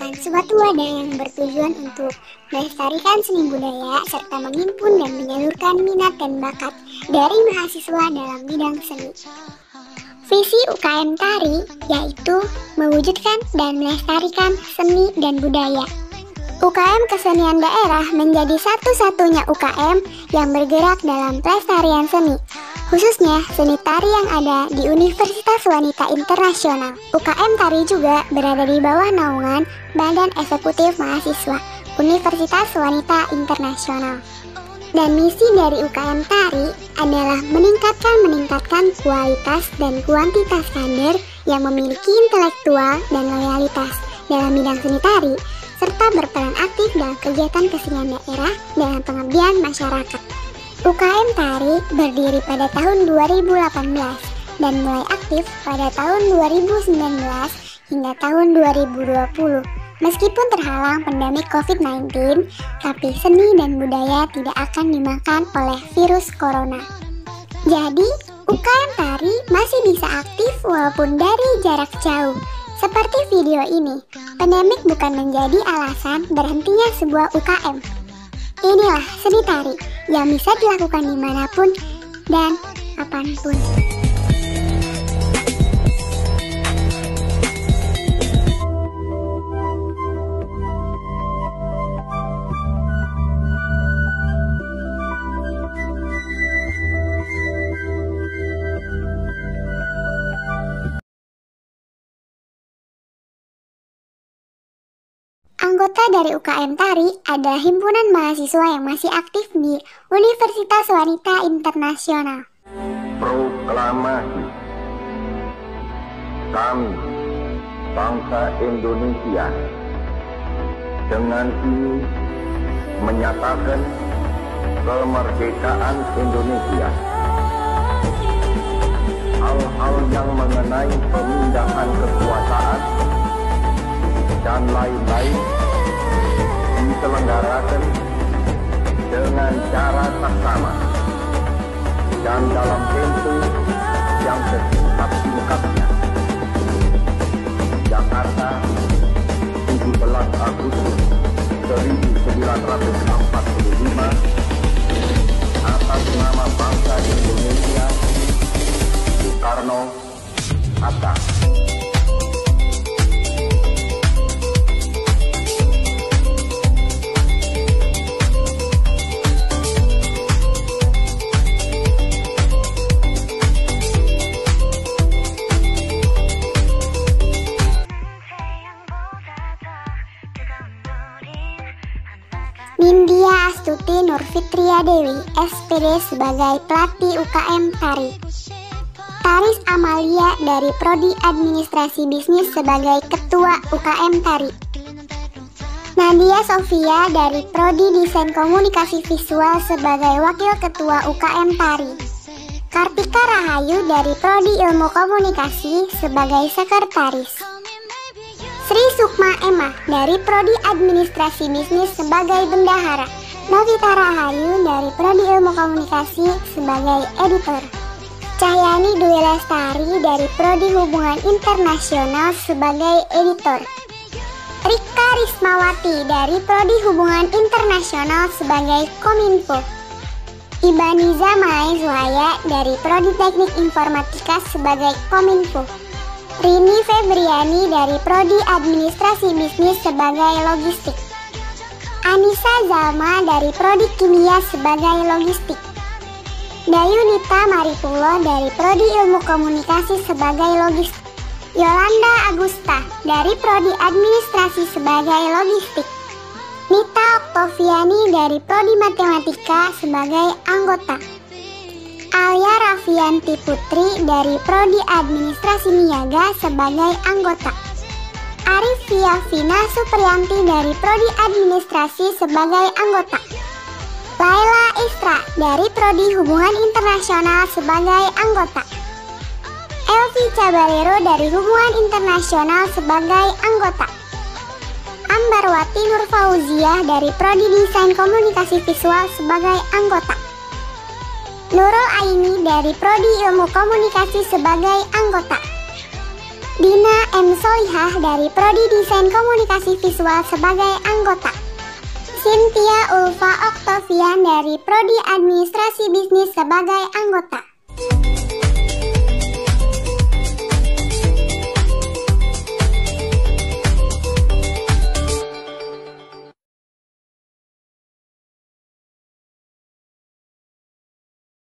merupakan suatu wadah yang bertujuan untuk melestarikan seni budaya serta menghimpun dan menyalurkan minat dan bakat dari mahasiswa dalam bidang seni. Visi UKM Tari yaitu mewujudkan dan melestarikan seni dan budaya. UKM Kesenian Daerah menjadi satu-satunya UKM yang bergerak dalam pelestarian seni, khususnya seni tari yang ada di Universitas Wanita Internasional. UKM Tari juga berada di bawah naungan Badan Eksekutif Mahasiswa Universitas Wanita Internasional. Dan misi dari UKM Tari adalah meningkatkan kualitas dan kuantitas kader yang memiliki intelektual dan loyalitas dalam bidang seni tari, serta berperan aktif dalam kegiatan kesenian daerah dalam pengabdian masyarakat. UKM Tari berdiri pada tahun 2018 dan mulai aktif pada tahun 2019 hingga tahun 2020. Meskipun terhalang pandemi COVID-19, tapi seni dan budaya tidak akan dimakan oleh virus corona. Jadi, UKM Tari masih bisa aktif walaupun dari jarak jauh. Seperti video ini, pandemik bukan menjadi alasan berhentinya sebuah UKM. Inilah seni tari yang bisa dilakukan dimanapun dan kapanpun. Anggota dari UKM Tari adalah himpunan mahasiswa yang masih aktif di Universitas Wanita Internasional. Proklamasi. Kami, bangsa Indonesia, dengan ini menyatakan kemerdekaan Indonesia. Hal-hal yang mengenai pemindahan kekuasaan dan lain-lain diselenggarakan dengan cara saksama dan dalam tempo yang sesingkat-singkatnya. Jakarta, 17 Agustus 1945, atas nama bangsa Indonesia, Soekarno-Hatta. Nindya Astuti Nurfitria Dewi, SPD sebagai pelatih UKM Tari. Taris Amalia dari Prodi Administrasi Bisnis sebagai Ketua UKM Tari. Nadia Sofia dari Prodi Desain Komunikasi Visual sebagai Wakil Ketua UKM Tari. Kartika Rahayu dari Prodi Ilmu Komunikasi sebagai Sekretaris. Sri Sukma Emma dari Prodi Administrasi Bisnis sebagai Bendahara. Novita Rahayu dari Prodi Ilmu Komunikasi sebagai Editor. Cahyani Dwi Lestari dari Prodi Hubungan Internasional sebagai Editor. Rika Rismawati dari Prodi Hubungan Internasional sebagai Kominfo. Ibaniza Mai Zuhaya dari Prodi Teknik Informatika sebagai Kominfo. Rini Febriani dari Prodi Administrasi Bisnis sebagai Logistik. Anissa Zalma dari Prodi Kimia sebagai Logistik. Dayunita Maripulo dari Prodi Ilmu Komunikasi sebagai Logistik. Yolanda Agusta dari Prodi Administrasi sebagai Logistik. Nita Oktoviani dari Prodi Matematika sebagai anggota. Alia Raffianti Putri dari Prodi Administrasi Niaga sebagai anggota. Arifia Vina Supriyanti dari Prodi Administrasi sebagai anggota. Laila Isra dari Prodi Hubungan Internasional sebagai anggota. Elvi Cabalero dari Hubungan Internasional sebagai anggota. Ambarwati Nurfauziah dari Prodi Desain Komunikasi Visual sebagai anggota. Nurul Aini dari Prodi Ilmu Komunikasi sebagai anggota. Dina M. Solihah dari Prodi Desain Komunikasi Visual sebagai anggota. Cynthia Ulfa Oktavian dari Prodi Administrasi Bisnis sebagai anggota.